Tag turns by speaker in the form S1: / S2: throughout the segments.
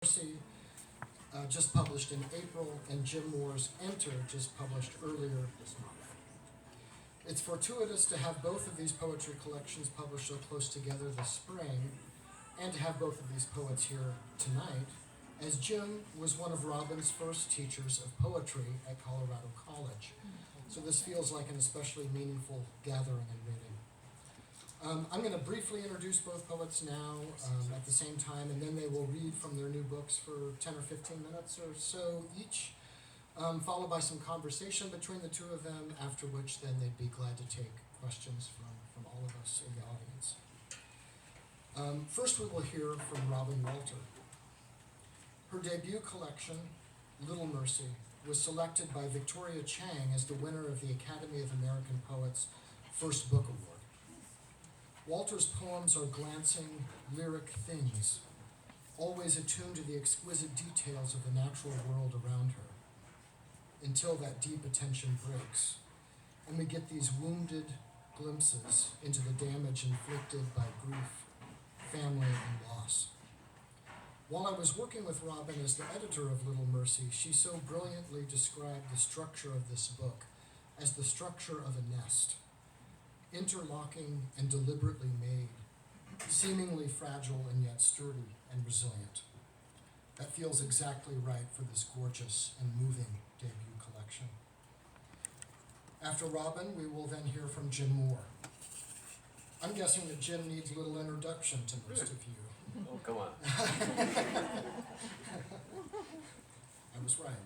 S1: Mercy, just published in April, and Jim Moore's Enter, just published earlier this month. It's fortuitous to have both of these poetry collections published so close together this spring, and to have both of these poets here tonight, as Jim was one of Robin's first teachers of poetry at Colorado College. So this feels like an especially meaningful gathering and reading. I'm going to briefly introduce both poets now at the same time, and then they will read from their new books for 10 or 15 minutes or so each, followed by some conversation between the two of them, after which then they'd be glad to take questions from all of us in the audience. First we will hear from Robin Walter. Her debut collection, Little Mercy, was selected by Victoria Chang as the winner of the Academy of American Poets' First Book Award. Walter's poems are glancing, lyric things, always attuned to the exquisite details of the natural world around her, until that deep attention breaks, and we get these wounded glimpses into the damage inflicted by grief, family, and loss. While I was working with Robin as the editor of Little Mercy, she so brilliantly described the structure of this book as the structure of a nest, interlocking and deliberately made, seemingly fragile and yet sturdy and resilient. That feels exactly right for this gorgeous and moving debut collection. After Robin, we will then hear from Jim Moore. I'm guessing that Jim needs little introduction to most of you.
S2: Oh, come on.
S1: I was right.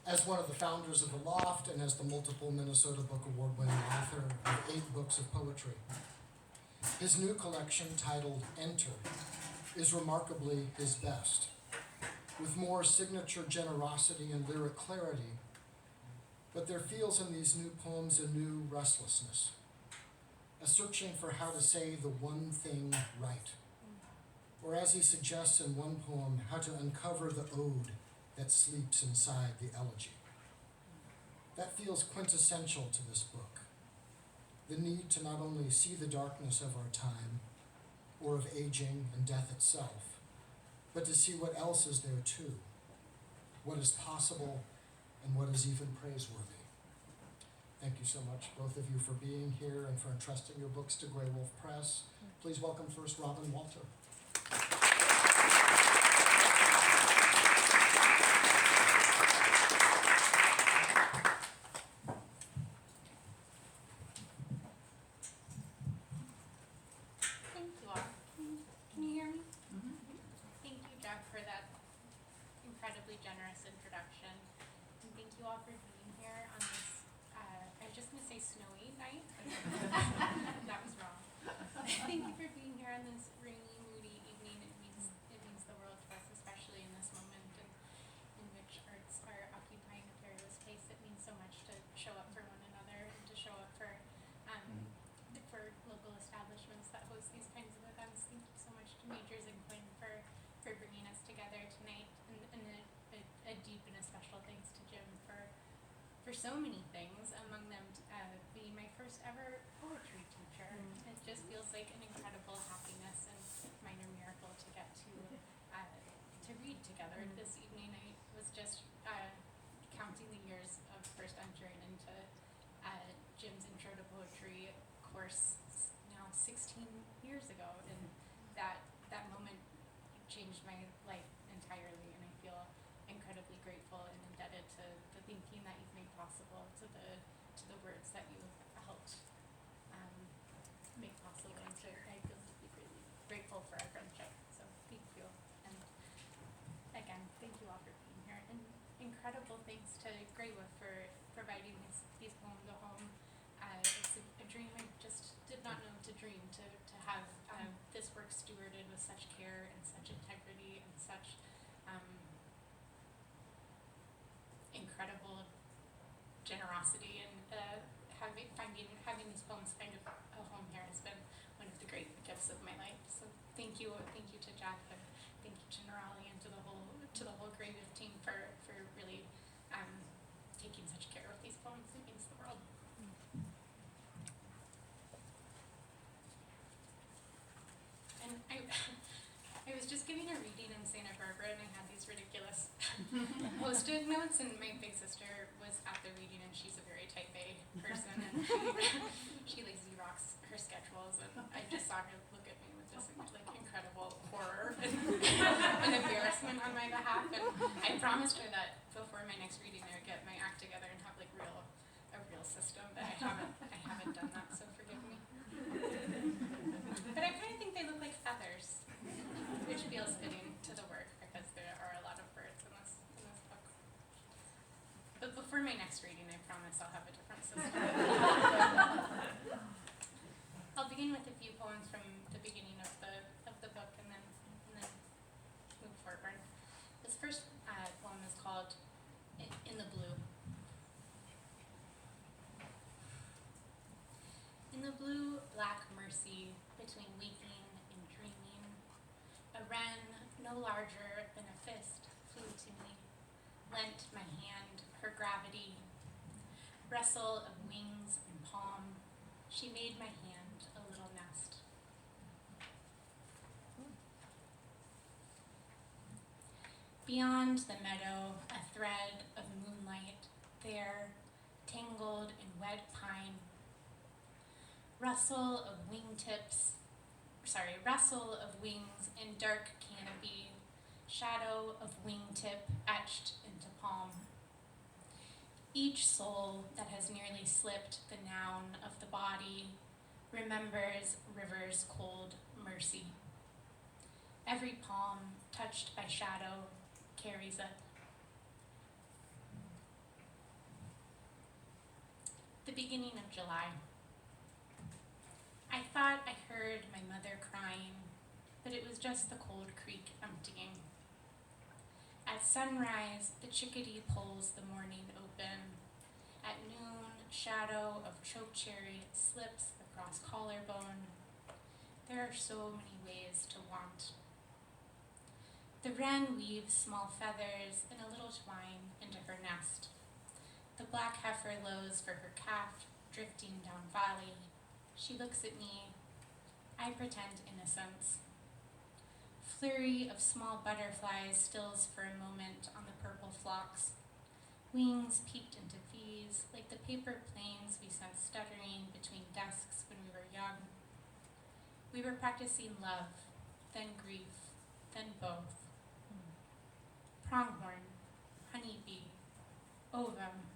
S1: As one of the founders of The Loft and as the multiple Minnesota Book Award-winning author of 8 books of poetry, his new collection, titled Enter, is remarkably his best, with more signature generosity and lyric clarity, but there feels in these new poems a new restlessness, a searching for how to say the one thing right, or as he suggests in one poem, how to uncover the ode that sleeps inside the elegy. That feels quintessential to this book. The need to not only see the darkness of our time, or of aging and death itself, but to see what else is there too, what is possible and what is even praiseworthy. Thank you so much, both of you, for being here and for entrusting your books to Grey Wolf Press. Please welcome first Robin Walter.
S3: Incredibly generous introduction, and thank you all for being here on this, I was just going to say snowy night, that was wrong. Thank you for being here on this rainy, moody evening. It means the world to us, especially in this moment in which arts are occupying a perilous space. It means so much to show up for one another and to show up for local establishments that host these kinds of events. Thank you so much to Majors and Quinn for bringing us together tonight, and a deep and a special thanks to Jim for so many things, among them being my first ever poetry teacher. It just feels like an incredible happiness and minor miracle to get to read together this evening. I was just counting the years of first entering into Jim's Intro to Poetry course now 16 years ago, and that moment changed my life entirely, and I feel incredibly grateful and indebted to the thinking that you've made possible, to the words that you helped make possible, and so I feel deeply grateful for our friendship, so thank you. And again, thank you all for being here, and incredible thanks to Grey Wolf for providing these poems a home. It's a dream I just did not know to dream, to have this work stewarded with such care and such integrity and such incredible generosity, and having these poems find a home here has been one of the great gifts of my life. So thank you to Jack, and thank you to Nerali, and to the whole Grey Wolf team for really taking such care of these poems. It means the world. And I was just giving a reading in Santa Barbara, and I had these ridiculous post-it notes, and my big sister was at the reading, and she's a very type A person, and she like Xerox her schedules, and I just saw her look at me with this like incredible horror and embarrassment on my behalf, and I promised her that before my next reading I would get my act together and have like a real system, but I haven't done that, so forgive me. But I kind of think they look like feathers, which feels fitting to the work because there are a lot of birds in this book. But before my next reading, I promise I'll have a different system. I'll begin with a few poems from the beginning of the book and then move forward. This first poem is called In the Blue. In the blue, black mercy between waking and dreaming, a wren no larger than a fist flew to me, lent my hand her gravity. Rustle of wings and palm, she made my hand a little nest. Beyond the meadow, a thread of moonlight, there, tangled in wet pine. Rustle of wings in dark canopy, shadow of wingtip etched into palm. Each soul that has nearly slipped the noun of the body remembers river's cold mercy. Every palm touched by shadow carries it. The beginning of July. I thought I heard my mother crying, but it was just the cold creek emptying. At sunrise, the chickadee pulls the morning open. At noon, shadow of chokecherry slips across collarbone. There are so many ways to want. The wren weaves small feathers in a little twine into her nest. The black heifer lows for her calf, drifting down valley. She looks at me. I pretend innocence. Flurry of small butterflies stills for a moment on the purple phlox. Wings peeked into V's like the paper planes we sent stuttering between desks when we were young. We were practicing love, then grief, then both. Pronghorn, honeybee, ovum.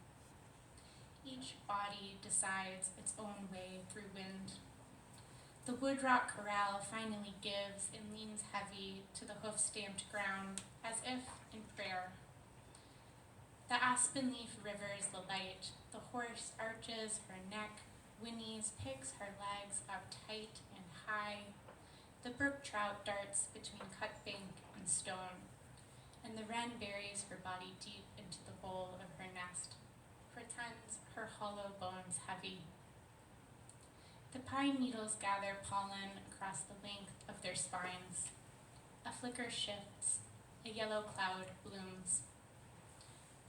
S3: Each body decides its own way through wind. The woodrock corral finally gives and leans heavy to the hoof-stamped ground, as if in prayer. The aspen leaf rivers the light. The horse arches her neck, whinnies, picks her legs up tight and high. The brook trout darts between cut bank and stone, and the wren buries her body deep into the bowl of her nest, pretends her hollow bones heavy. The pine needles gather pollen across the length of their spines. A flicker shifts, a yellow cloud blooms.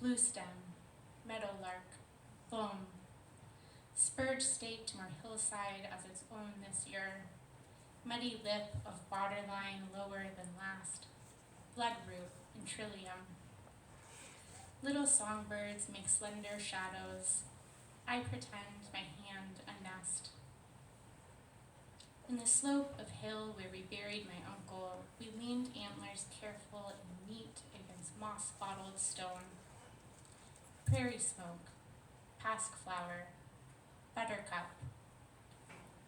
S3: Blue stem, meadowlark, loam. Spurge staked more hillside as its own this year. Muddy lip of borderline lower than last. Bloodroot and trillium. Little songbirds make slender shadows. I pretend my hand a nest. In the slope of hill where we buried my uncle, we leaned antlers careful and neat against moss-bottled stone. Prairie smoke, pasque flower, buttercup.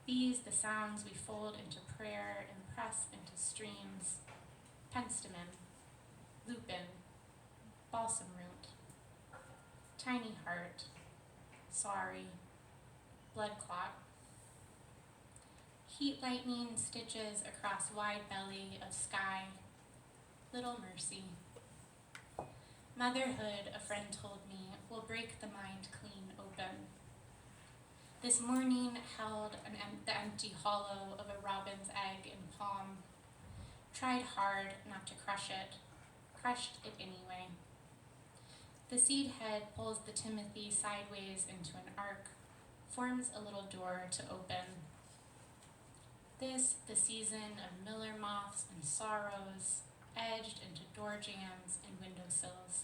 S3: These the sounds we fold into prayer and press into streams. Penstemon, lupin, balsam root, tiny heart, sorry, blood clot. Heat lightning stitches across wide belly of sky, little mercy. Motherhood, a friend told me, will break the mind clean open. This morning held the empty hollow of a robin's egg in palm. Tried hard not to crush it, crushed it anyway. The seed head pulls the timothy sideways into an arc, forms a little door to open. This, the season of miller moths and sorrows, edged into door jambs and windowsills.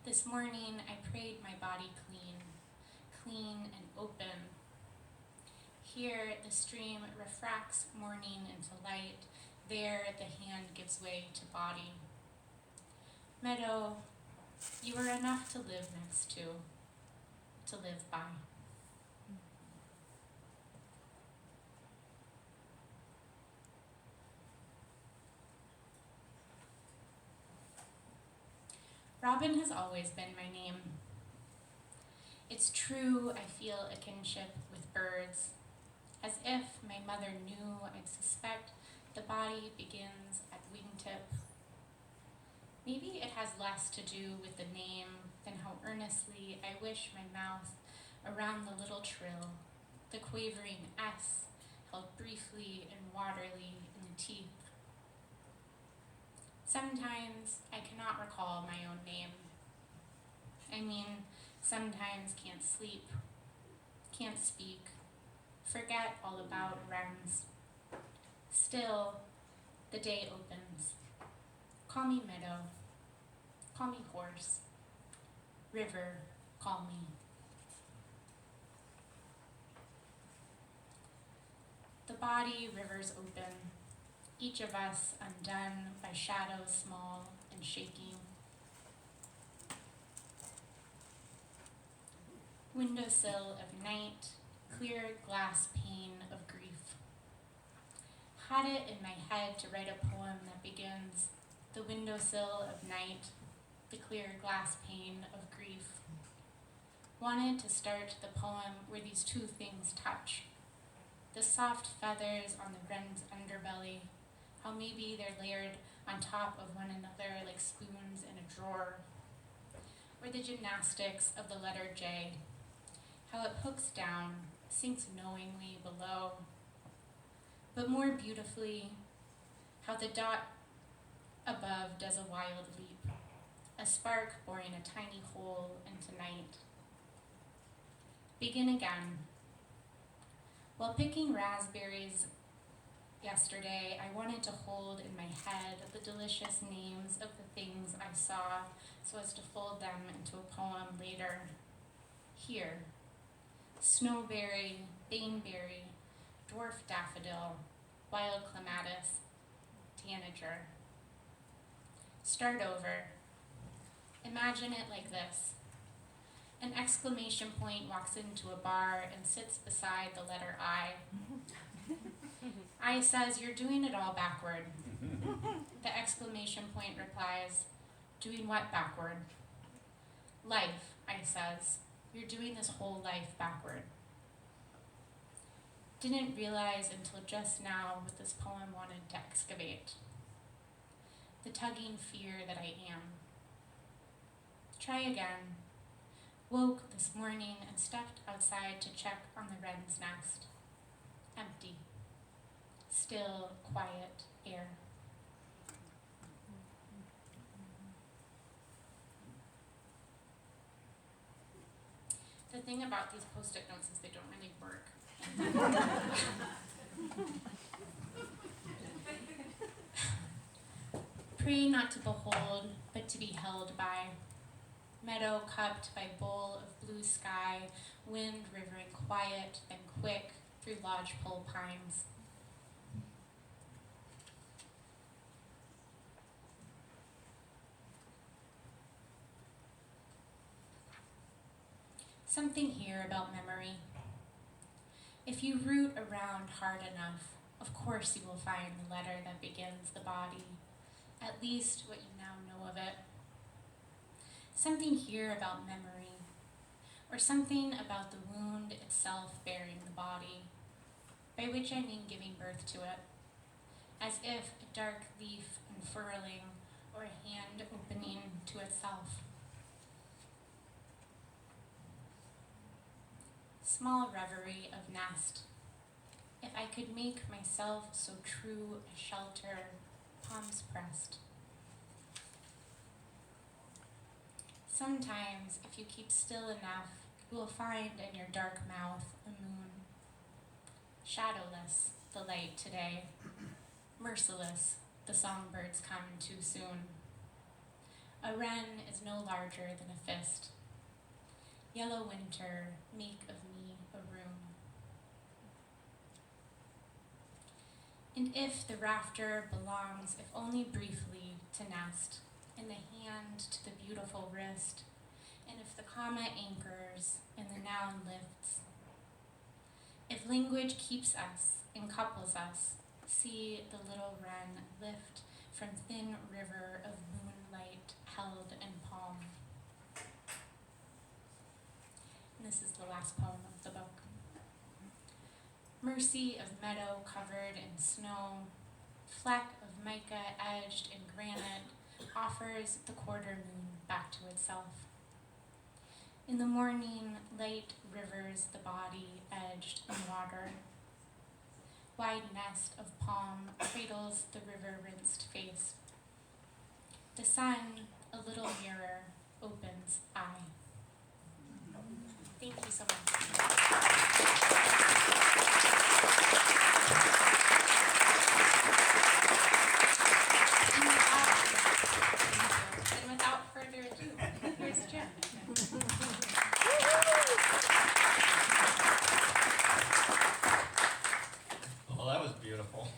S3: This morning I prayed my body clean and open. Here the stream refracts morning into light, there the hand gives way to body. Meadow, you are enough to live next to live by. Robin has always been my name. It's true I feel a kinship with birds, as if my mother knew I'd suspect the body begins at wingtip. Maybe it has less to do with the name than how earnestly I wish my mouth around the little trill, the quavering S held briefly and waterly in the teeth. Sometimes I cannot recall my own name. I mean, sometimes can't sleep, can't speak, forget all about Rems. Still, the day opens. Call me meadow, call me horse, river, call me. The body rivers open, each of us undone by shadows small and shaking. Windowsill of night, clear glass pane of grief. Had it in my head to write a poem that begins, the windowsill of night, the clear glass pane of grief. Wanted to start the poem where these two things touch. The soft feathers on the wren's underbelly, how maybe they're layered on top of one another like spoons in a drawer. Or the gymnastics of the letter J, how it hooks down, sinks knowingly below. But more beautifully, how the dot above does a wild leap, a spark boring a tiny hole into night. Begin again. While picking raspberries yesterday, I wanted to hold in my head the delicious names of the things I saw so as to fold them into a poem later. Here, snowberry, baneberry, dwarf daffodil, wild clematis, tanager. Start over. Imagine it like this. An exclamation point walks into a bar and sits beside the letter I. I says, "You're doing it all backward." The exclamation point replies, "Doing what backward?" "Life," I says. "You're doing this whole life backward." Didn't realize until just now what this poem wanted to excavate. The tugging fear that I am. Try again. Woke this morning and stepped outside to check on the wren's nest. Empty. Still, quiet air. The thing about these post-it notes is they don't really work. Pray not to behold, but to be held by. Meadow cupped by bowl of blue sky, wind rivering quiet and quick through lodgepole pines. Something here about memory. If you root around hard enough, of course you will find the letter that begins the body, at least what you now know of it. Something here about memory, or something about the wound itself bearing the body, by which I mean giving birth to it, as if a dark leaf unfurling or a hand opening to itself. Small reverie of nest. If I could make myself so true a shelter, palms pressed. Sometimes, if you keep still enough, you will find in your dark mouth a moon. Shadowless, the light today. Merciless, the songbirds come too soon. A wren is no larger than a fist. Yellow winter, make of me a room. And if the rafter belongs, if only briefly, to nest, and the hand to the beautiful wrist, and if the comma anchors and the noun lifts, if language keeps us and couples us, see the little wren lift from thin river of moonlight held in palm. And this is the last poem of the book. Mercy of meadow covered in snow, fleck of mica edged in granite, offers the quarter moon back to itself. In the morning, light rivers the body edged in water. Wide nest of palm cradles the river rinsed face. The sun, a little mirror, opens eye. Thank you so much. And without further ado, here's Jim.
S2: Well, that was beautiful.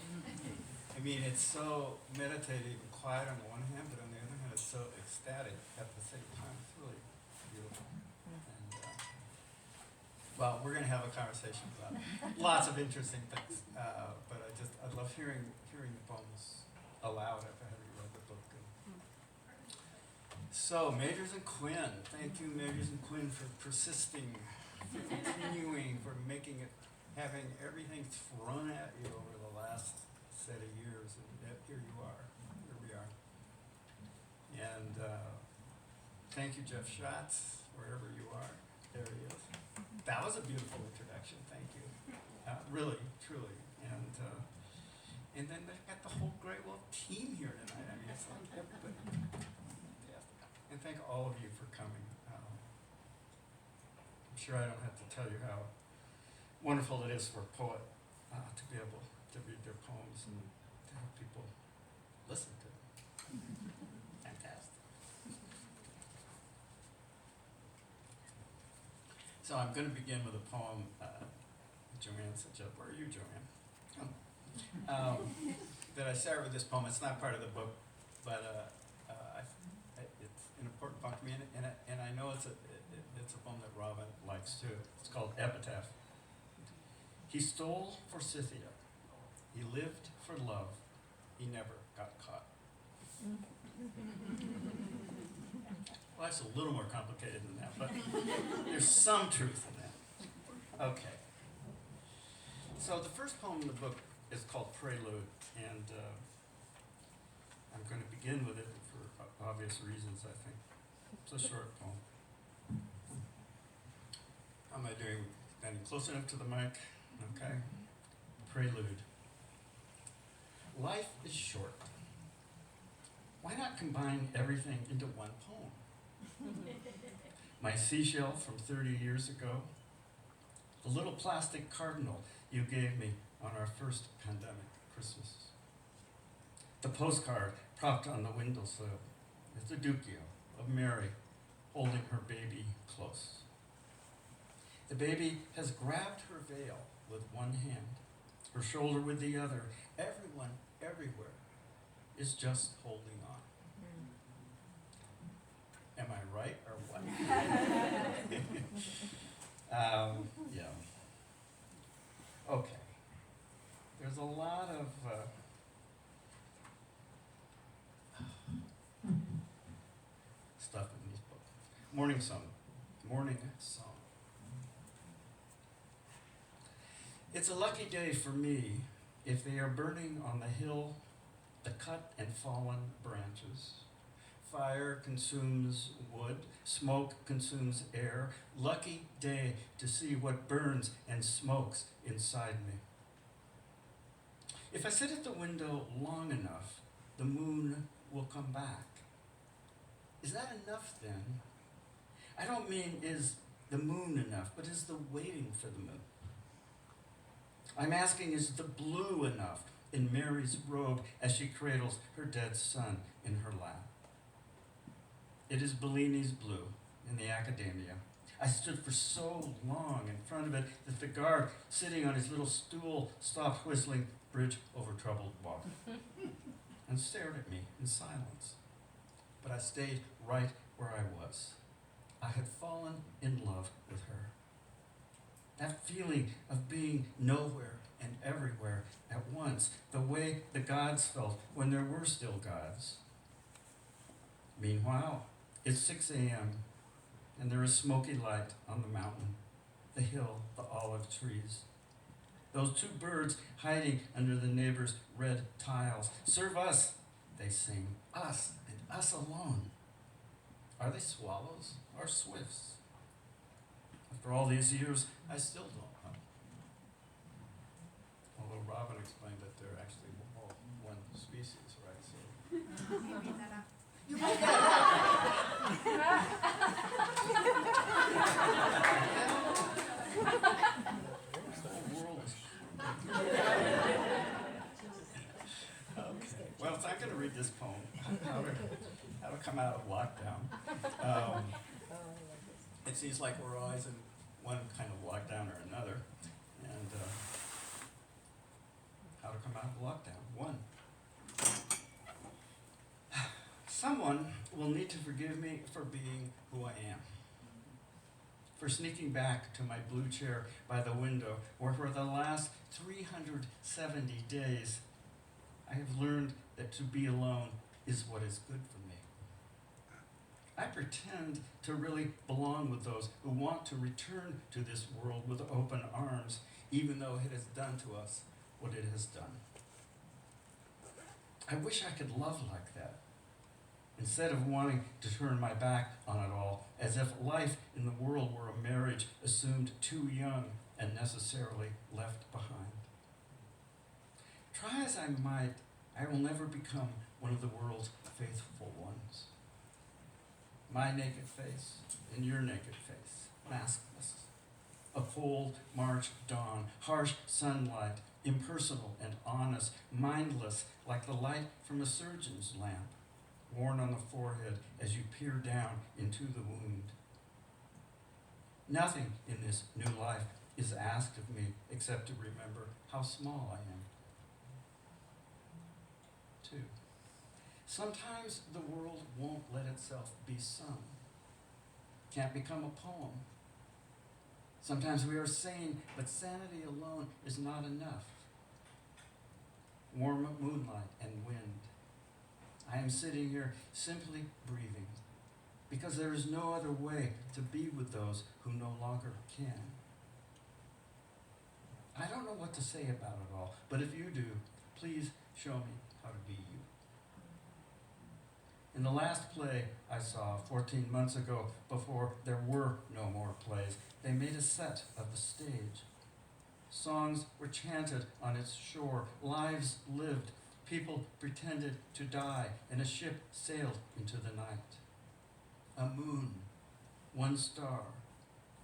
S2: I mean, it's so meditative and quiet on the one hand, but on the other hand, it's so ecstatic at the same time. It's really beautiful. And, well, we're going to have a conversation about lots of interesting things, but I love hearing the poems aloud after having read the book. So, Majors and Quinn, thank you, Majors and Quinn, for persisting, for continuing, for making it, having everything thrown at you over the last set of years, and yet here you are, here we are. And thank you, Jeff Schatz, wherever you are. There he is. That was a beautiful introduction, thank you. Really, truly. And then they've got the whole Great Wolf team here tonight. I mean, it's like everybody. Fantastic. And thank all of you for coming. I'm sure I don't have to tell you how wonderful it is for a poet to be able to read their poems and to have people listen to them. Fantastic. So I'm going to begin with a poem. Joanne said, where are you, Joanne? That I started with this poem. It's not part of the book, but it's an important poem to me, and I know it's a poem that Robin likes too. It's called Epitaph. He stole for Scythia. He lived for love. He never got caught. Well, that's a little more complicated than that, but there's some truth in that. Okay. So the first poem in the book is called Prelude, and I'm going to begin with it for obvious reasons, I think. It's a short poem. How am I doing? Getting close enough to the mic? Okay. Prelude. Life is short. Why not combine everything into one poem? My seashell from 30 years ago. The little plastic cardinal you gave me on our first pandemic Christmas. The postcard propped on the windowsill is the Duccio of Mary holding her baby close. The baby has grabbed her veil with one hand, her shoulder with the other. Everyone, everywhere, is just holding on. Am I right or what? Yeah. Okay. There's a lot of stuff in these books. Morning song. Morning song. It's a lucky day for me if they are burning on the hill, the cut and fallen branches. Fire consumes wood, smoke consumes air. Lucky day to see what burns and smokes inside me. If I sit at the window long enough, the moon will come back. Is that enough then? I don't mean is the moon enough, but is the waiting for the moon. I'm asking, is the blue enough in Mary's robe as she cradles her dead son in her lap? It is Bellini's blue in the Academia. I stood for so long in front of it that the guard, sitting on his little stool, stopped whistling Bridge Over Troubled Water and stared at me in silence. But I stayed right where I was. I had fallen in love with her. That feeling of being nowhere and everywhere at once, the way the gods felt when there were still gods. Meanwhile, it's 6 a.m., and there is smoky light on the mountain, the hill, the olive trees. Those two birds hiding under the neighbor's red tiles. Serve us, they sing, us and us alone. Are they swallows or swifts? After all these years, I still don't know. Although Robin explained that they're actually all one species, right? So
S3: You made that up.
S1: You made that
S2: the whole world is. Okay. Well, so I'm going to read this poem, how to come out of lockdown. It seems like we're always in one kind of lockdown or another, and how to come out of lockdown. 1. Someone will need to forgive me for being who I am, for sneaking back to my blue chair by the window, where for the last 370 days I have learned that to be alone is what is good for me. I pretend to really belong with those who want to return to this world with open arms, even though it has done to us what it has done. I wish I could love like that, instead of wanting to turn my back on it all, as if life in the world were a marriage assumed too young and necessarily left behind. Try as I might, I will never become one of the world's faithful ones. My naked face and your naked face, maskless. A cold March dawn, harsh sunlight, impersonal and honest, mindless like the light from a surgeon's lamp, worn on the forehead as you peer down into the wound. Nothing in this new life is asked of me except to remember how small I am. 2. Sometimes the world won't let itself be sung, can't become a poem. Sometimes we are sane, but sanity alone is not enough. Warm moonlight and wind. I am sitting here simply breathing, because there is no other way to be with those who no longer can. I don't know what to say about it all, but if you do, please show me how to be you. In the last play I saw 14 months ago, before there were no more plays, they made a set of the stage. Songs were chanted on its shore, lives lived, people pretended to die, and a ship sailed into the night. A moon, 1 star,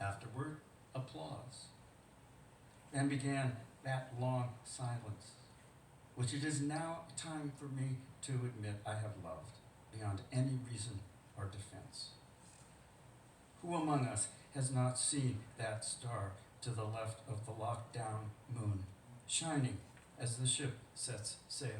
S2: afterward applause. Then began that long silence, which it is now time for me to admit I have loved, beyond any reason or defense. Who among us has not seen that star to the left of the locked-down moon, shining as the ship sets sail?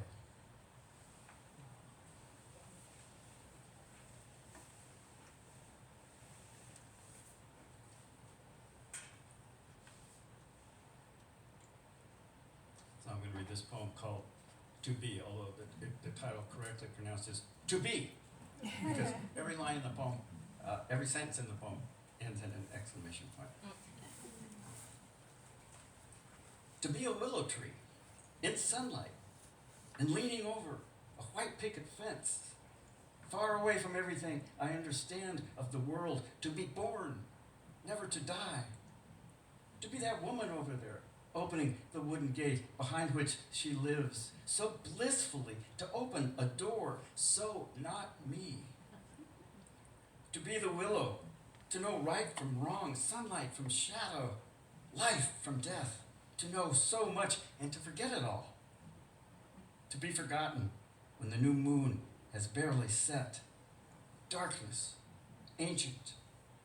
S2: So I'm going to read this poem called To Be, although the title correctly pronounced is To Be, because every line in the poem, every sentence in the poem ends in an exclamation point. To be a willow tree in sunlight and leaning over a white picket fence, far away from everything I understand of the world, to be born, never to die, to be that woman over there, opening the wooden gate behind which she lives, so blissfully to open a door, so not me. To be the willow, to know right from wrong, sunlight from shadow, life from death, to know so much and to forget it all. To be forgotten when the new moon has barely set. Darkness, ancient,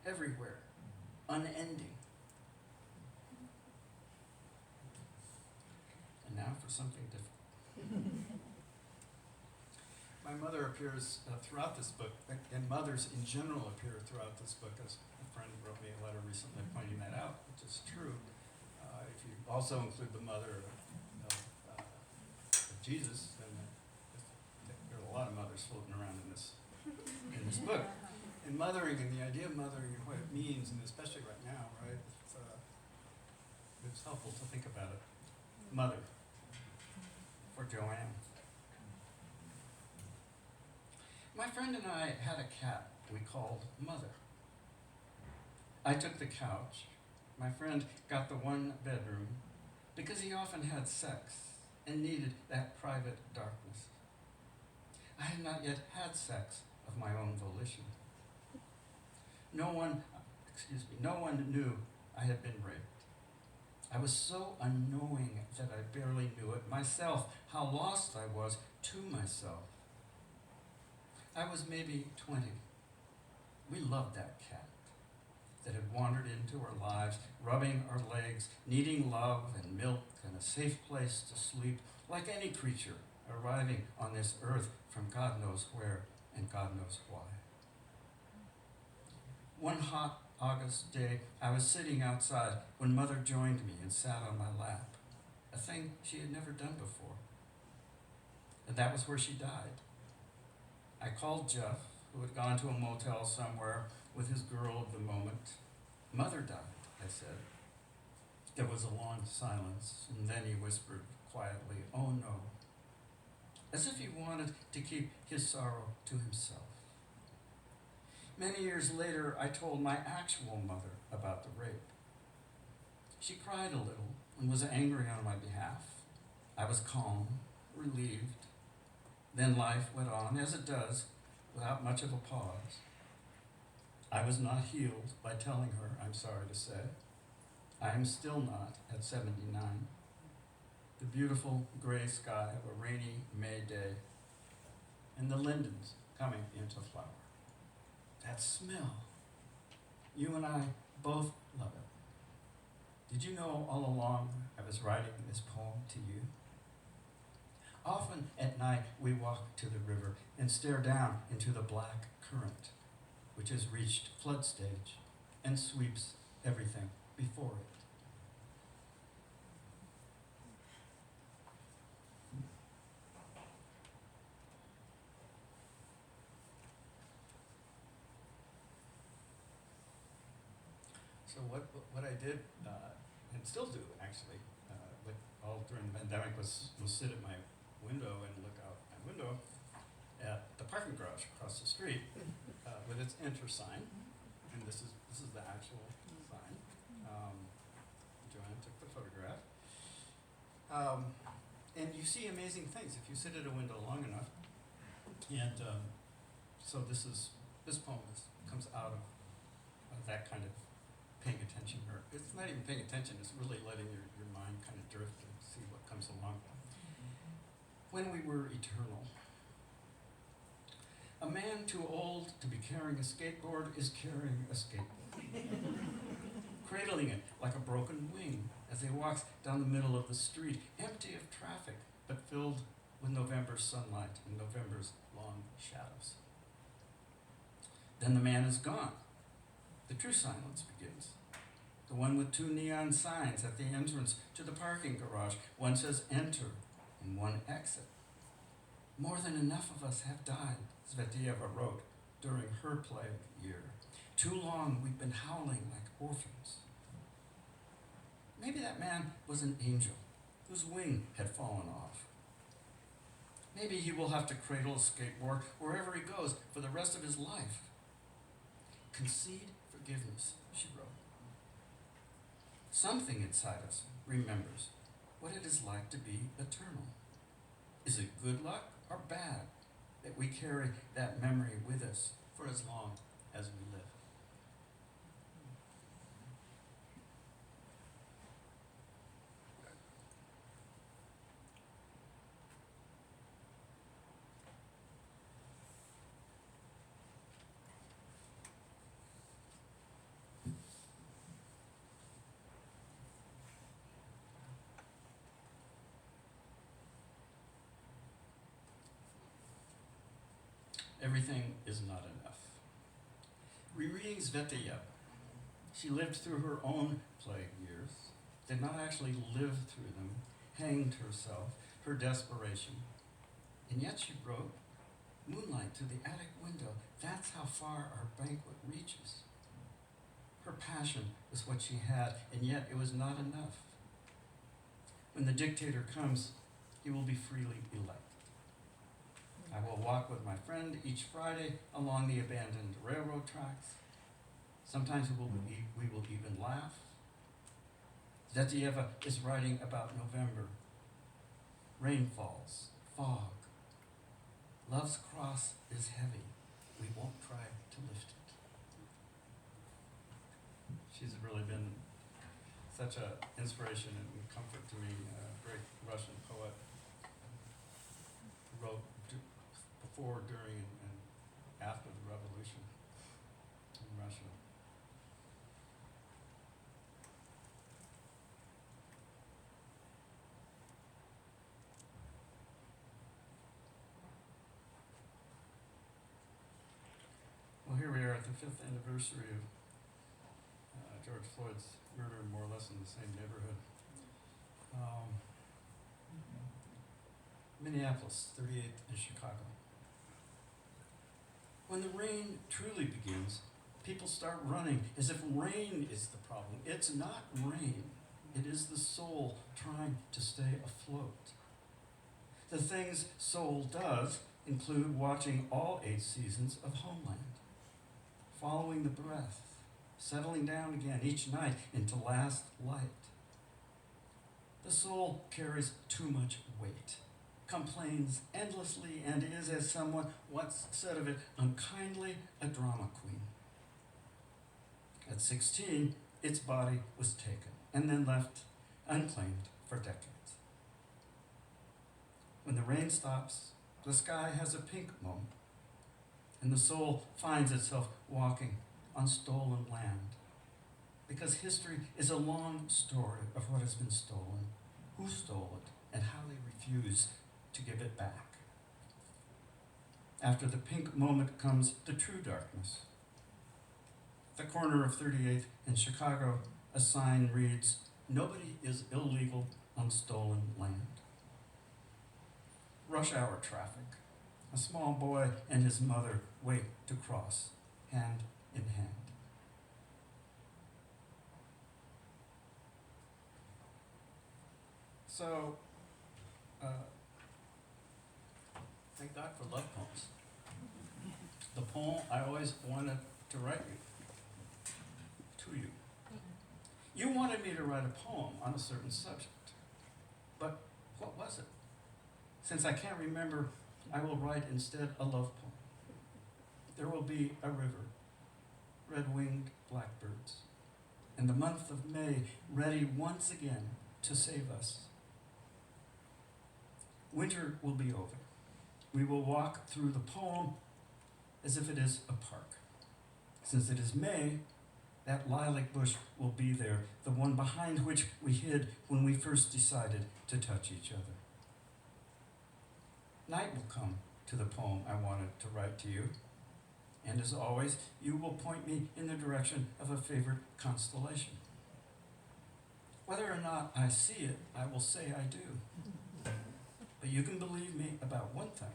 S2: everywhere, unending. And now for something different. My mother appears throughout this book, and mothers in general appear throughout this book, as a friend wrote me a letter recently pointing that out, which is true. If you also include the mother of Jesus, then there are a lot of mothers floating around in this book. And mothering, and the idea of mothering and what it means, and especially right now, right? It's helpful to think about it. Mother, for Joanne. My friend and I had a cat we called Mother. I took the couch. My friend got the one bedroom because he often had sex and needed that private darkness. I had not yet had sex of my own volition. No one knew I had been raped. I was so unknowing that I barely knew it myself, how lost I was to myself. I was maybe 20. We loved that cat that had wandered into our lives, rubbing our legs, needing love and milk and a safe place to sleep, like any creature arriving on this earth from God knows where and God knows why. One hot August day, I was sitting outside when Mother joined me and sat on my lap, a thing she had never done before. And that was where she died. I called Jeff, who had gone to a motel somewhere with his girl of the moment. Mother died, I said. There was a long silence, and then he whispered quietly, "Oh no," as if he wanted to keep his sorrow to himself. Many years later, I told my actual mother about the rape. She cried a little and was angry on my behalf. I was calm, relieved. Then life went on, as it does, without much of a pause. I was not healed by telling her, I'm sorry to say. I am still not at 79. The beautiful gray sky of a rainy May day, and the lindens coming into flower. That smell. You and I both love it. Did you know all along I was writing this poem to you? Often at night we walk to the river and stare down into the black current, which has reached flood stage and sweeps everything before it. So what I did, and still do actually, all during the pandemic was sit at my window and look out my window at the parking garage across the street with its enter sign, and this is the actual sign. Joanne took the photograph, and you see amazing things if you sit at a window long enough. And so this poem comes out of that kind of paying attention, or it's not even paying attention, it's really letting your mind kind of drift and see what comes along. When we were eternal. A man too old to be carrying a skateboard is carrying a skateboard, cradling it like a broken wing as he walks down the middle of the street, empty of traffic, but filled with November's sunlight and November's long shadows. Then the man is gone. The true silence begins. The one with two neon signs at the entrance to the parking garage. One says enter and one exit. More than enough of us have died, Svetieva wrote during her plague year. Too long we've been howling like orphans. Maybe that man was an angel whose wing had fallen off. Maybe he will have to cradle a skateboard wherever he goes for the rest of his life. Concede forgiveness, she wrote. Something inside us remembers what it is like to be eternal. Is it good luck or bad that we carry that memory with us for as long as we live? everything is not enough. Rereading Zvetaya, she lived through her own plague years, did not actually live through them, hanged herself, her desperation. And yet she wrote, "Moonlight through the attic window, that's how far our banquet reaches." Her passion was what she had, and yet it was not enough. When the dictator comes, he will be freely elected. I will walk with my friend each Friday along the abandoned railroad tracks. Sometimes we will even laugh. Zetieva is writing about November. Rain falls, fog. Love's cross is heavy. We won't try to lift it. She's really been such an inspiration and comfort to me, a great Russian poet who wrote before, during, and after the revolution in Russia. Well, here we are at the 5th anniversary of George Floyd's murder, more or less in the same neighborhood. Minneapolis, 38th, and Chicago. When the rain truly begins, people start running as if rain is the problem. It's not rain. It is the soul trying to stay afloat. The things soul does include watching all 8 seasons of Homeland, following the breath, settling down again each night into last light. The soul carries too much weight, complains endlessly, and is, as someone once said of it, unkindly a drama queen. At 16, its body was taken and then left unclaimed for decades. When the rain stops, the sky has a pink moment, and the soul finds itself walking on stolen land. Because history is a long story of what has been stolen, who stole it, and how they refuse to give it back. After the pink moment comes the true darkness. At the corner of 38th and Chicago, a sign reads, "Nobody is illegal on stolen land." Rush hour traffic. A small boy and his mother wait to cross, hand in hand. So, thank God for love poems. The poem I always wanted to write to you. You wanted me to write a poem on a certain subject, but what was it? Since I can't remember, I will write instead a love poem. There will be a river, red-winged blackbirds, and the month of May ready once again to save us. Winter will be over. We will walk through the poem as if it is a park. Since it is May, that lilac bush will be there, the one behind which we hid when we first decided to touch each other. Night will come to the poem I wanted to write to you, and as always, you will point me in the direction of a favorite constellation. Whether or not I see it, I will say I do. But you can believe me about one thing.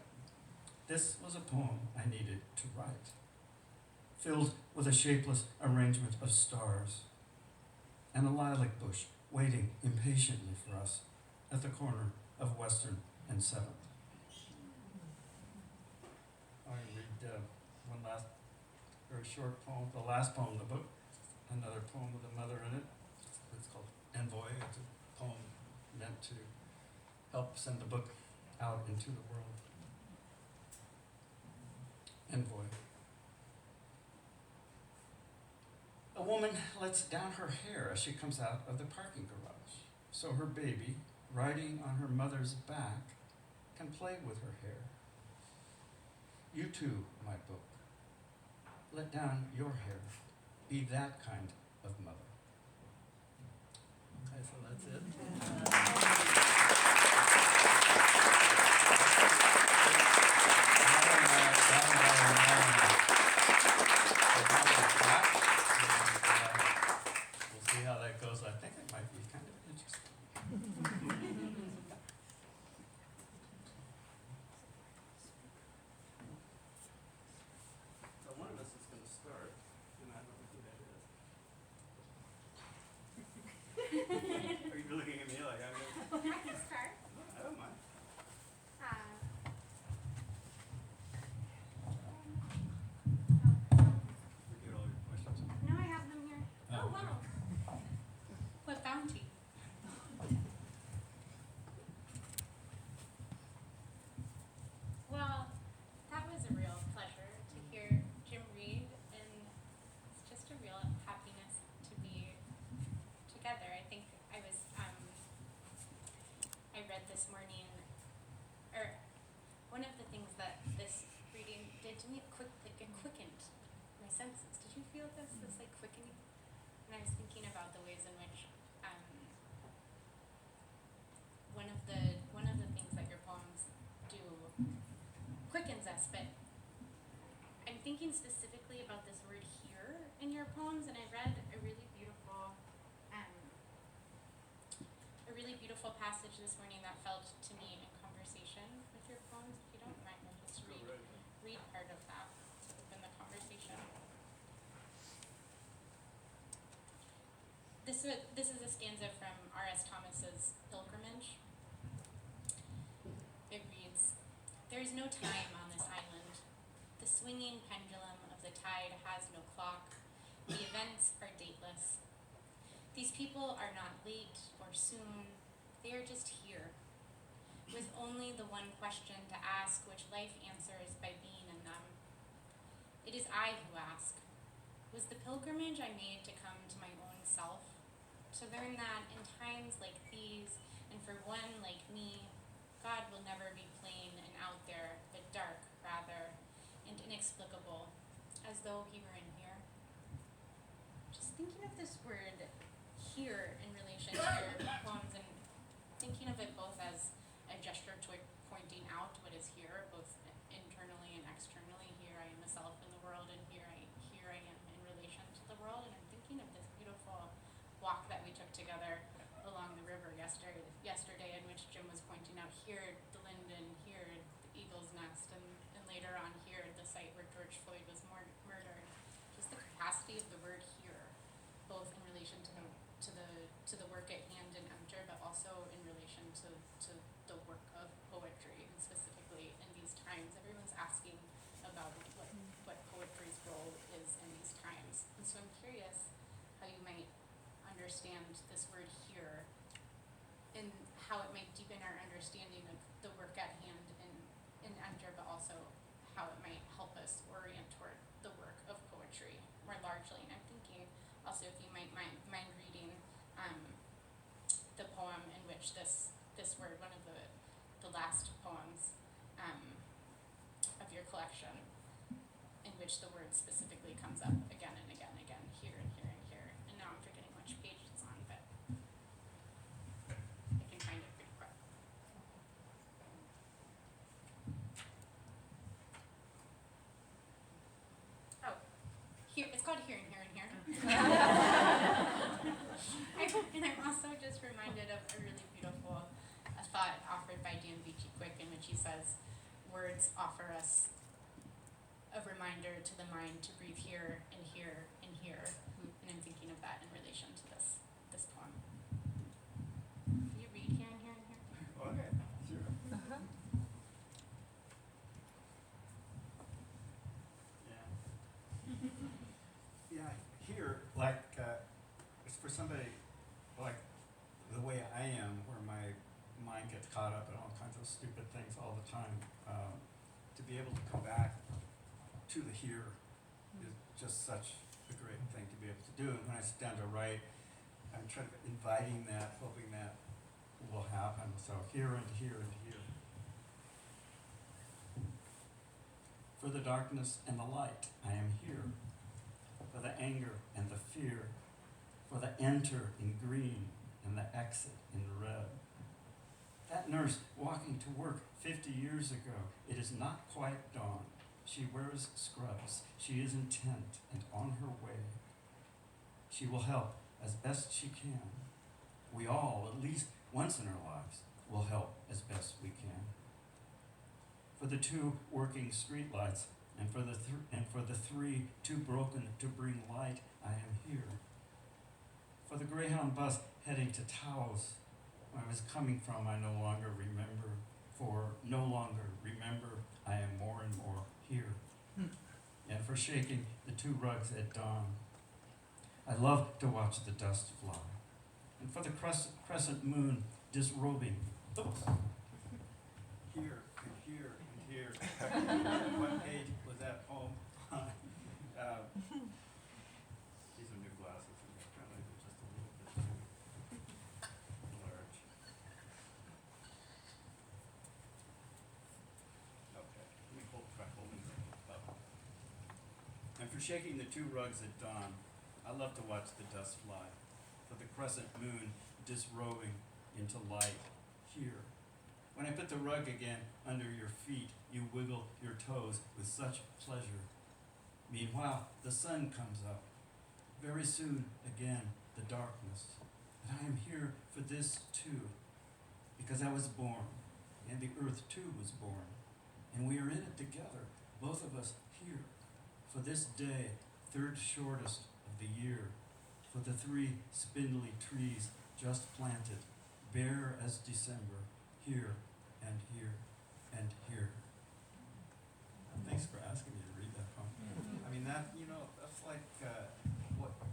S2: This was a poem I needed to write, filled with a shapeless arrangement of stars and a lilac bush waiting impatiently for us at the corner of Western and 7th. I read one last very short poem, the last poem in the book, another poem with a mother in it. It's called Envoy. It's a poem meant to help send the book out into the world. Envoy. A woman lets down her hair as she comes out of the parking garage, so her baby, riding on her mother's back, can play with her hair. You too, my book. Let down your hair. Be that kind of mother. Okay, so that's it.
S3: senses. Did you feel this like quickening? And I was thinking about the ways in which one of the things that your poems do quickens us, but I'm thinking specifically about this word "here" in your poems, and I read a really beautiful passage this morning that felt to me in conversation with your poems. If you don't mind, I'll just read part of that to open the conversation. This is a stanza from R.S. Thomas's Pilgrimage. It reads, "There is no time on this island. The swinging pendulum of the tide has no clock. The events are dateless. These people are not late or soon. They are just here, with only the one question to ask, which life answers by being in them. It is I who ask, was the pilgrimage I made to come to my own self? To learn that in times like these, and for one like me, God will never be plain and out there, but dark, rather, and inexplicable, as though he were in here." Just thinking of this word "here" in relation to your poems, and thinking of it both as a gesture toward pointing out what is here, both internally and externally. Here I am myself in the world, and here I am in relation to the world. And I'm thinking of this beautiful walk that we took together along the river yesterday, in which Jim was pointing out here the linden, here the eagle's nest, and later on here the site where George Floyd was murdered. Just the capacity of the word "here," both in relation to the work at hand in Enter, but also in relation to the work of poetry, and specifically in these times. Everyone's asking about what poetry's role is in these times. And so I'm curious how you might understand this word "here" and how it might deepen our understanding of the work at hand in Enter, but also how it might help us orient toward the work of poetry more largely. And I'm thinking also if you might mind reading the poem in which this word, one of the last poems of your collection, in which the word specifically comes up again and again and again, here and here and here. And now I'm forgetting which page it's on, but I can find it pretty quick. Oh, here, it's called "Here and Here and Here." And I'm also just reminded of a really beautiful thought offered by Dan Beachy-Quick, in which he says, "Words offer us a reminder to the mind to breathe here and here and here." And I'm thinking of that in relation to this poem. Will you read "Here and Here and Here"?
S2: Okay, sure. Yeah, here, like, it's for somebody like the way I am, where my mind gets caught up in all kinds of stupid things all the time. To be able to come back to the here is just such a great thing to be able to do. And when I sit down to write, I'm trying to inviting that, hoping that will happen. So here and here and here. For the darkness and the light, I am here. For the anger and the fear. For the enter in green and the exit in red. That nurse walking to work 50 years ago, it is not quite dawn. She wears scrubs. She is intent and on her way. She will help as best she can. We all, at least once in our lives, will help as best we can. For the 2 working streetlights, and for the 3 too broken to bring light, I am here. For the Greyhound bus heading to Taos, where I was coming from, I no longer remember. For no longer remember, I am more and more here. And for shaking the 2 rugs at dawn. I love to watch the dust fly. And for the crescent moon disrobing. Oops. Here and here and here. What page was that poem on? These are new glasses, and apparently they're just a little bit too large. Okay, let me try holding it up. And for For shaking the two rugs at dawn, I love to watch the dust fly, for the crescent moon disrobing into light here. When I put the rug again under your feet, you wiggle your toes with such pleasure. Meanwhile, the sun comes up. Very soon, again, the darkness. But I am here for this too, because I was born, and the earth too was born, and we are in it together, both of us here, for this day, third shortest of the year, for the 3 spindly trees just planted, bare as December, here and here and here. Thanks for asking me to read that poem. I mean, that, that's like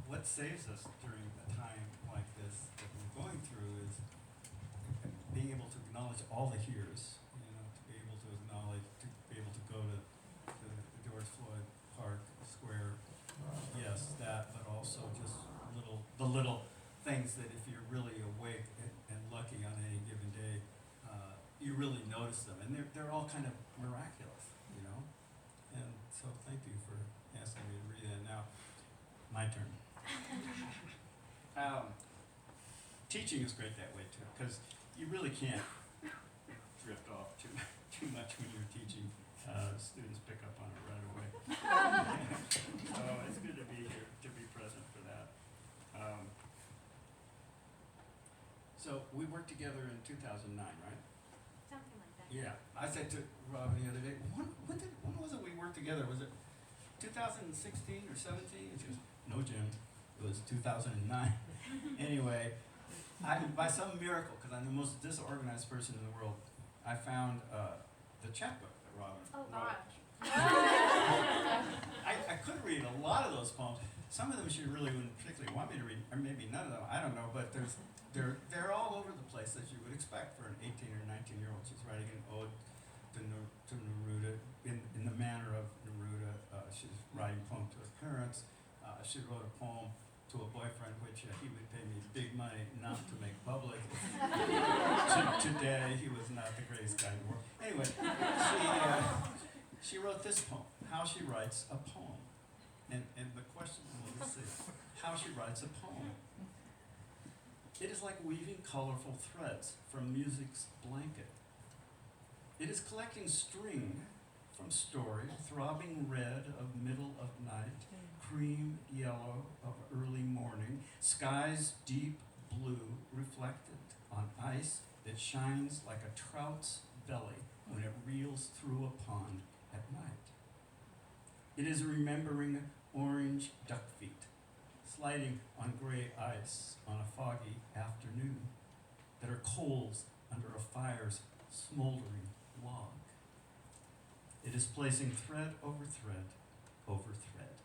S2: what saves us during a time like this that we're going through is being able to acknowledge all the here's, to be able to acknowledge, to be able to go to the George Floyd Park Square, yes, that, but also just the little things that if you're really awake and lucky on any given day, you really notice them, and they're all kind of miraculous, And so thank you for asking me to read that. Now, my turn. Teaching is great that way too, because you really can't drift off too much when you're teaching. Students pick up on it right away. So it's good to be here, to be present for that. So we worked together in 2009, right?
S3: Something like that.
S2: Yeah. I said to Robin the other day, when was it we worked together? Was it 2016 or 17? And she goes, no, Jim, it was 2009. Anyway, by some miracle, because I'm the most disorganized person in the world, I found the chapbook that Robin
S3: Oh
S2: wrote.
S3: gosh.
S2: I could read a lot of those poems. Some of them she really wouldn't particularly want me to read, or maybe none of them, I don't know, but they're all over the place as you would expect for an 18 or 19-year-old. She's writing an ode to Neruda in the manner of Neruda. She's writing a poem to her parents. She wrote a poem to a boyfriend which he would pay me big money not to make public. Today he was not the greatest guy in the world. Anyway, she wrote this poem, How She Writes a Poem. And the question was how she writes a poem. It is like weaving colorful threads from music's blanket. It is collecting string from story, throbbing red of middle of night, cream yellow of early morning, skies deep blue reflected on ice that shines like a trout's belly when it reels through a pond at night. It is remembering orange duck feet, sliding on gray ice on a foggy afternoon, that are coals under a fire's smoldering log. It is placing thread over thread over thread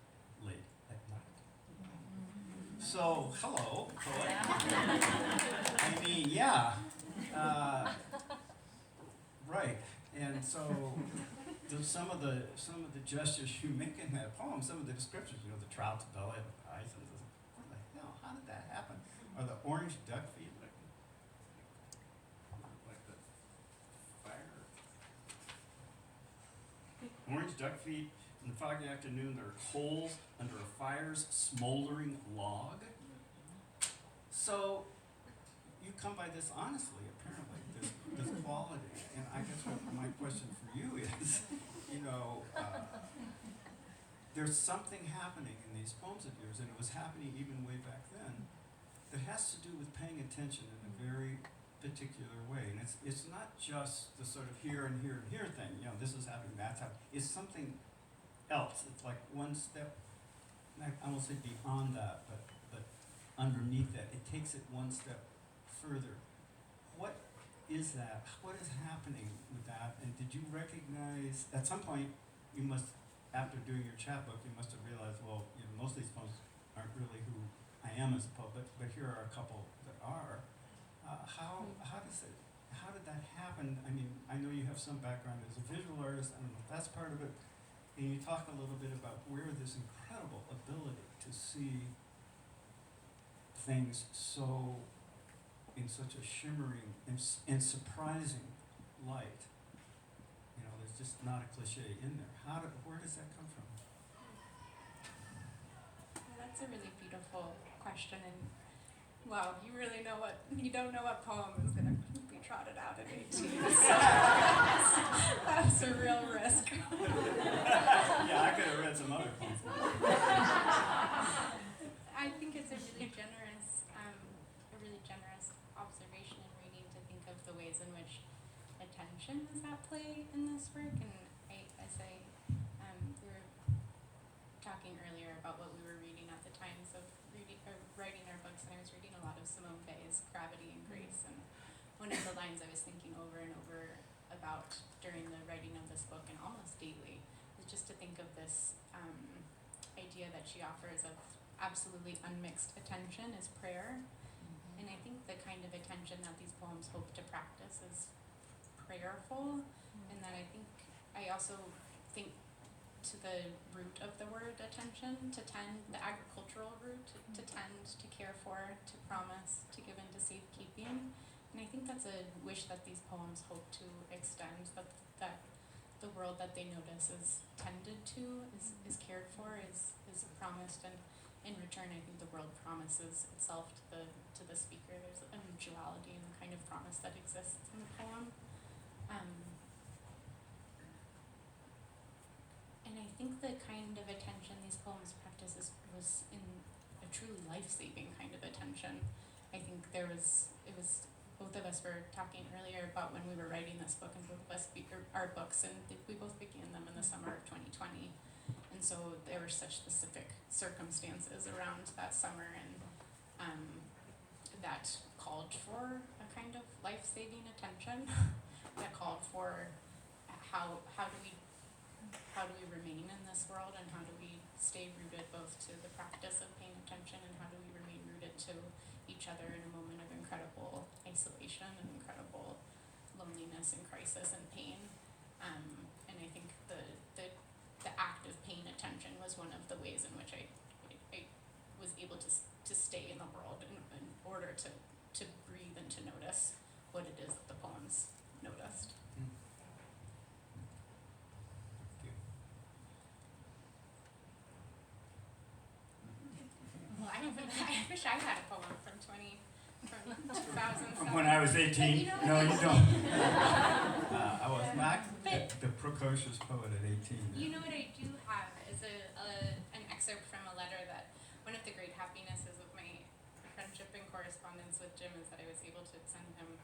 S2: late at night. So, hello, poet. I mean, yeah. Right. And so some of the gestures you make in that poem, some of the descriptions, the trout's belly with ice, and what the hell? How did that happen? Or the orange duck feet, like the fire. Orange duck feet in the foggy afternoon. There are coals under a fire's smoldering log. So you come by this honestly, apparently, this quality. And I guess what my question for you is, there's something happening in these poems of yours, and it was happening even way back then, that has to do with paying attention in a very particular way. And it's not just the sort of here and here and here thing, this is happening, that's happening. It's something else. It's like one step, I won't say beyond that, but underneath that. It takes it one step further. What is that? What is happening with that? And did you recognize, at some point, you must, after doing your chapbook, you must have realized, well, most of these poems aren't really who I am as a poet, but here are a couple that are. How did that happen? I mean, I know you have some background as a visual artist. I don't know if that's part of it. And you talk a little bit about where this incredible ability to see things so in such a shimmering and surprising light. There's just not a cliche in there. Where does that come from?
S3: really beautiful question, and wow, you don't know what poem is going to be trotted out at 18. So that's a real risk.
S2: Yeah, I could have read some other poems.
S3: I think it's a really generous observation in reading to think of the ways in which attention is at play in this work. And as we were talking earlier about what we were reading at the times of writing our books, and I was reading a lot of Simone Weil's Gravity and Grace, and one of the lines I was thinking over and over about during the writing of this book, and almost daily, is just to think of this idea that she offers of absolutely unmixed attention is prayer. And I think the kind of attention that these poems hope to practice is prayerful, and that I also think to the root of the word attention, to tend, the agricultural root, to tend, to care for, to promise, to give into safekeeping. And I think that's a wish that these poems hope to extend, that the world that they notice is tended to, is cared for, is promised, and in return I think the world promises itself to the speaker. There's a mutuality in the kind of promise that exists in the poem. And I think the kind of attention these poems practice was in a truly life-saving kind of attention. I think it was both of us were talking earlier about when we were writing this book, and both of us our books, and we both began them in the summer of 2020. And so there were such specific circumstances around that summer, and that called for a kind of life-saving attention, that called for how do we remain in this world, and how do we stay rooted both to the practice of paying attention, and how do we remain rooted to each other in a moment of incredible isolation and incredible loneliness and crisis and pain. And I think the act of paying attention was one of the ways in which I was able to stay in the world in order to breathe and to notice what it is that the poems noticed. Well, I wish I had a poem from 2000.
S2: From when I was 18?
S3: You know,
S2: No, you don't. I was not the precocious poet at 18.
S3: You know what I do have is an excerpt from a letter that one of the great happinesses of my friendship and correspondence with Jim is that I was able to send him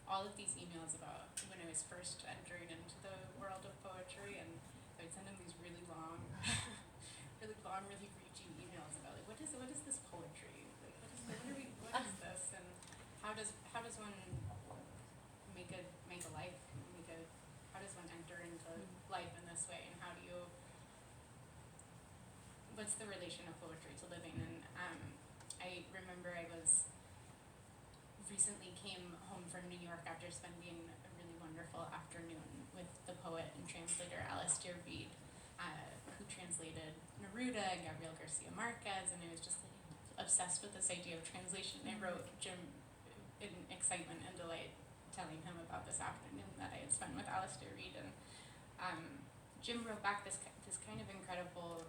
S3: all of these emails about when I was first entering into the world of poetry, and I would send him these really long, really reaching emails about like what is this poetry? Like what is this, and how does one make a life, how does one enter into life in this way, and what's the relation of poetry to living? And I remember I recently came home from New York after spending a really wonderful afternoon with the poet and translator Alistair Reid, who translated Neruda and Gabriel Garcia Marquez, and I was just like obsessed with this idea of translation. And I wrote Jim in excitement and delight, telling him about this afternoon that I had spent with Alistair Reid, and Jim wrote back this kind of incredible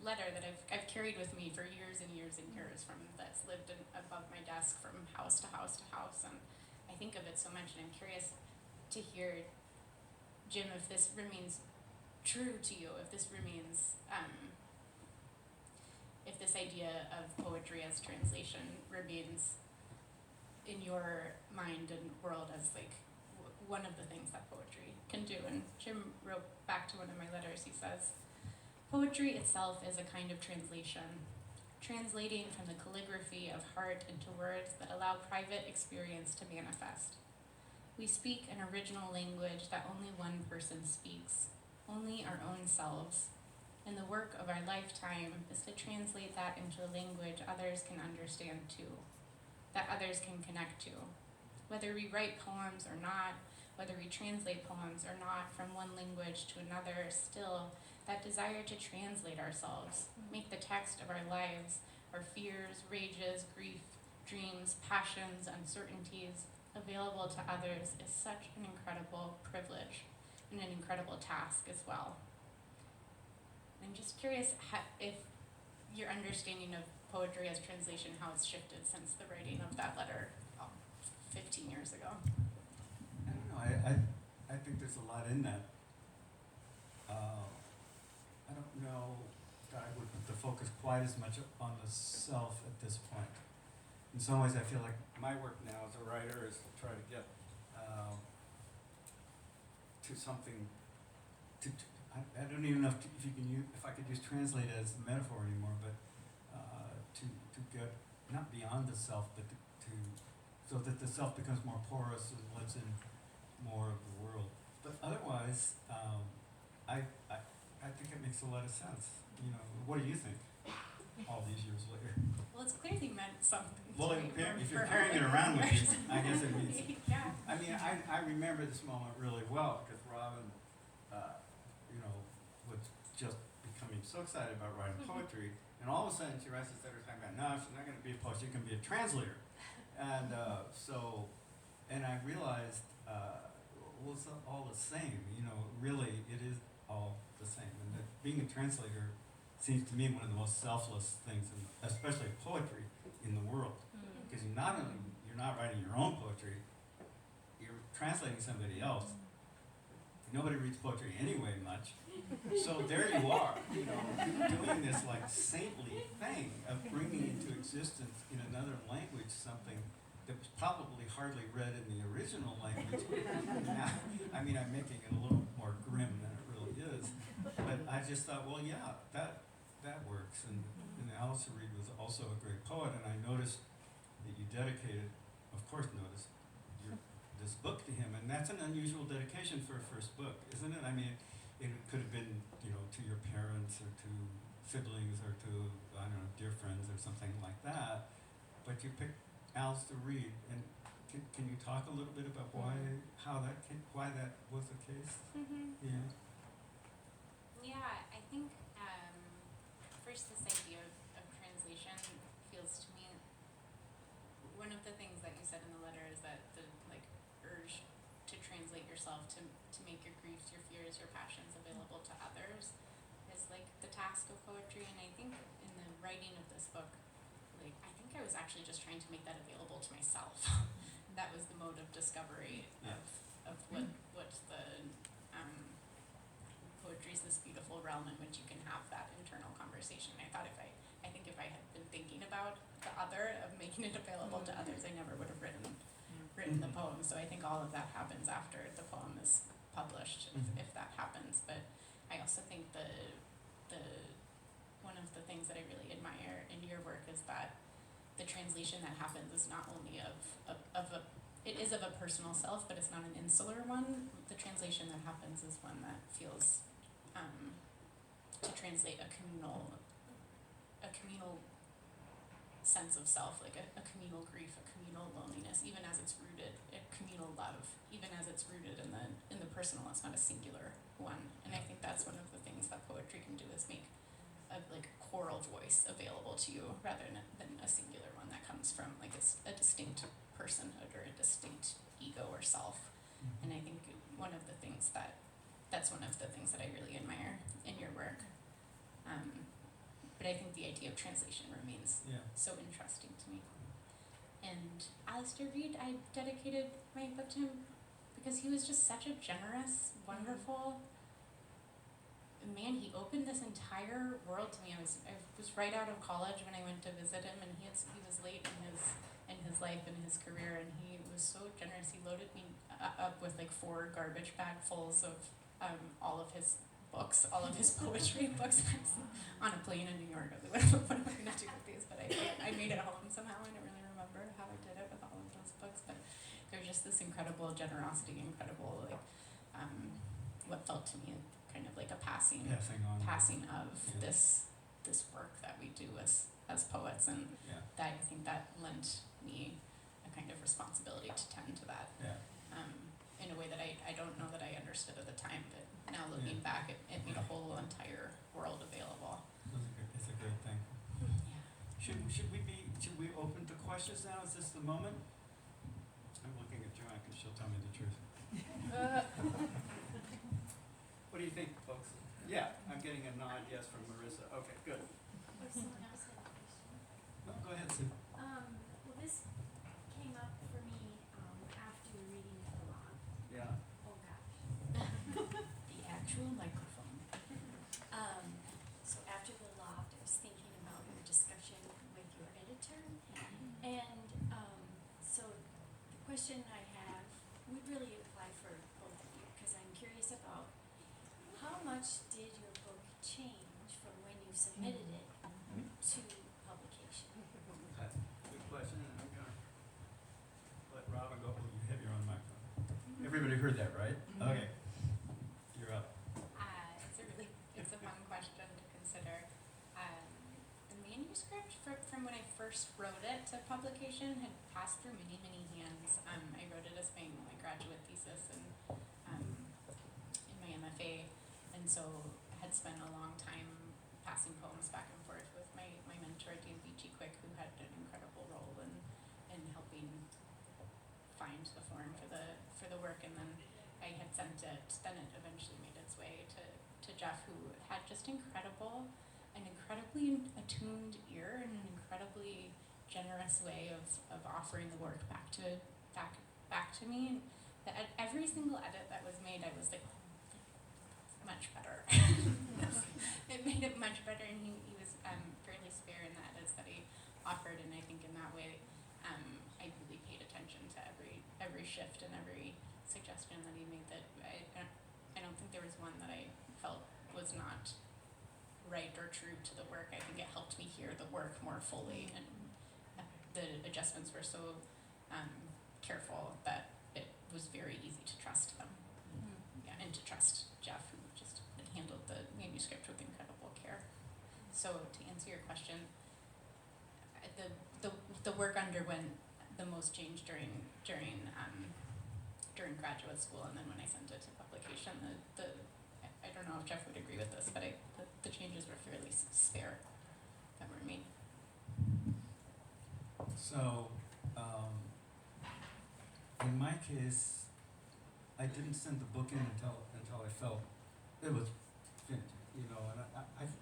S3: letter that I've carried with me for years and years and years, that's lived above my desk from house to house to house, and I think of it so much, and I'm curious to hear, Jim, if this remains true to you, if this remains, if this idea of poetry as translation remains in your mind and world as like one of the things that poetry can do. And Jim wrote back to one of my letters, he says, "Poetry itself is a kind of translation, translating from the calligraphy of heart into words that allow private experience to manifest. We speak an original language that only one person speaks, only our own selves, and the work of our lifetime is to translate that into a language others can understand too, that others can connect to. Whether we write poems or not, whether we translate poems or not from one language to another, still, that desire to translate ourselves, make the text of our lives, our fears, rages, grief, dreams, passions, uncertainties, available to others is such an incredible privilege and an incredible task as well." I'm just curious if your understanding of poetry as translation, how it's shifted since the writing of that letter 15 years ago.
S2: I don't know. I think there's a lot in that. I don't know that I would put the focus quite as much on the self at this point. In some ways, I feel like my work now as a writer is to try to get to something. I don't even know if you can use, if I could use translate as a metaphor anymore, but to get not beyond the self, but to so that the self becomes more porous and lets in more of the world. But otherwise, I think it makes a lot of sense. You know, what do you think? All these years later.
S3: Well, it's clearly meant something.
S2: Well,
S3: to me
S2: if
S3: for
S2: you're
S3: all
S2: carrying it
S3: of
S2: around with
S3: these
S2: you,
S3: years.
S2: I guess it means.
S3: Yeah.
S2: I mean, I remember this moment really well because Robin, you know, was just becoming so excited about writing poetry, and all of a sudden she writes this letter talking about, no, she's not going to be a poet, she can be a translator, and and I realized, well, it's all the same, you know, really, it is all the same, and that being a translator seems to me one of the most selfless things, especially poetry, in the world. Because you're not writing your own poetry, you're translating somebody else. Nobody reads poetry anyway much. So there you are, you know, doing this like saintly thing of bringing into existence in another language something that was probably hardly read in the original language. Now, I mean, I'm making it a little more grim than it really is. But I just thought, well, yeah, that works. And Alistair Reid was also a great poet, and I noticed that you dedicated, of course noticed, this book to him, and that's an unusual dedication for a first book, isn't it? I mean, it could have been, you know, to your parents or to siblings or to, I don't know, dear friends or something like that, but you picked Alistair Reid, and can you talk a little bit about why that was the case? Yeah.
S3: Yeah, I think first this idea of translation feels to me, one of the things that you said in the letter is that the urge to translate yourself, to make your griefs, your fears, your passions available to others is the task of poetry. And I think in the writing of this book, I think I was actually just trying to make that available to myself. That was the mode of discovery of what the poetry is, this beautiful realm in which you can have that internal conversation. I thought if I had been thinking about the other, of making it available to others, I never would have written the poem. So I think all of that happens after the poem is published, if that happens. But I also think the one of the things that I really admire in your work is that the translation that happens is not only it is of a personal self, but it's not an insular one. The translation that happens is one that feels to translate a communal sense of self, a communal grief, a communal loneliness, even as it's rooted, a communal love, even as it's rooted in the personal. It's not a singular one. And I think that's one of the things that poetry can do, is make a choral voice available to you rather than a singular one that comes from it's a distinct personhood or a distinct ego or self. And I think that's one of the things that I really admire in your work. But I think the idea of translation remains so interesting to me. And Alistair Reid, I dedicated my book to him because he was just such a generous, wonderful man. He opened this entire world to me. I was right out of college when I went to visit him, and he was late in his life and his career, and he was so generous. He loaded me up with 4 garbage bagfuls of all of his books, all of his poetry books. I was on a plane in New York. I was like, what am I going to do with these? But I made it home somehow. I don't really remember how I did it with all of those books, but there's just this incredible generosity, incredible what felt to me kind of like a passing of this work that we do as poets, and that I think that lent me a kind of responsibility to tend to that in a way that I don't know that I understood at the time, but now looking back, it made a whole entire world available.
S2: It's a great thing.
S3: Yeah.
S2: Should we open to questions now? Is this the moment? I'm looking at Joanne because she'll tell me the truth. What do you think, folks? Yeah, I'm getting a nod yes from Marissa. Okay, good.
S3: Someone else had a question.
S2: Oh, go ahead, Sue.
S4: Well, this came up for me after reading it a lot.
S2: Yeah.
S4: Oh gosh. The actual microphone. So after the loft, I was thinking about your discussion with your editor, and so the question I have would really apply for both of you, because I'm curious about how much did your book change from when you submitted it to publication?
S2: Okay. Good question, and I'm gonna let Robin go. Oh, you have your own microphone. Everybody heard that, right? Okay. You're up.
S3: It's a fun question to consider. The manuscript from when I first wrote it to publication had passed through many, many hands. I wrote it as my graduate thesis and in my MFA, and so had spent a long time passing poems back and forth with my mentor, Dave Quick, who had an incredible role in helping find the form for the work, and then I had sent it. Then it eventually made its way to Jeff, who had just an incredibly attuned ear and an incredibly generous way of offering the work back to me. And at every single edit that was made, I was like, much better. It made it much better, and he was fairly spare in the edits that he offered, and I think in that way, I really paid attention to every shift and every suggestion that he made. That I don't think there was one that I felt was not right or true to the work. I think it helped me hear the work more fully, and the adjustments were so careful that it was very easy to trust them. Yeah, and to trust Jeff, who just handled the manuscript with incredible care. So to answer your question, the work underwent the most change during graduate school, and then when I sent it to publication, I don't know if Jeff would agree with this, but the changes were fairly spare that were made.
S2: So, in my case, I didn't send the book in until I felt it was finished, you know, and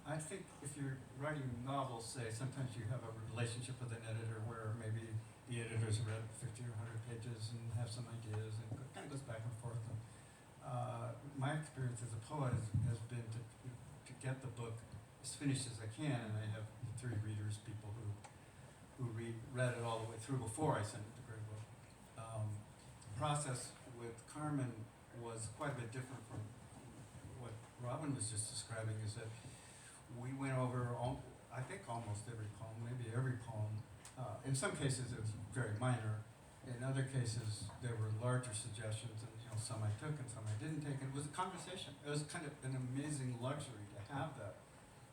S2: I think if you're writing novels, say, sometimes you have a relationship with an editor where maybe the editor's read 50 or 100 pages and have some ideas and kind of goes back and forth. And, my experience as a poet has been to get the book as finished as I can, and I have 3 readers, people who read it all the way through before I sent it to grade book. The process with Carmen was quite a bit different from what Robin was just describing, is that we went over, I think, almost every poem, maybe every poem. In some cases it was very minor. In other cases there were larger suggestions, and some I took and some I didn't take. And it was a conversation. It was kind of an amazing luxury to have that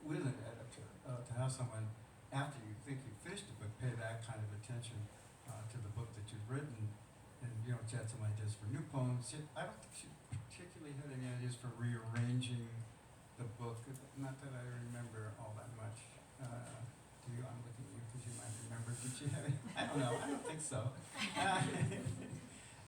S2: with an editor, to have someone, after you think you've finished the book, pay that kind of attention to the book that you've written. And she had some ideas for new poems. I don't think she particularly had any ideas for rearranging the book. Not that I remember all that much. Do you? I'm looking at you because you might remember. Did she have any? I don't know. I don't think so.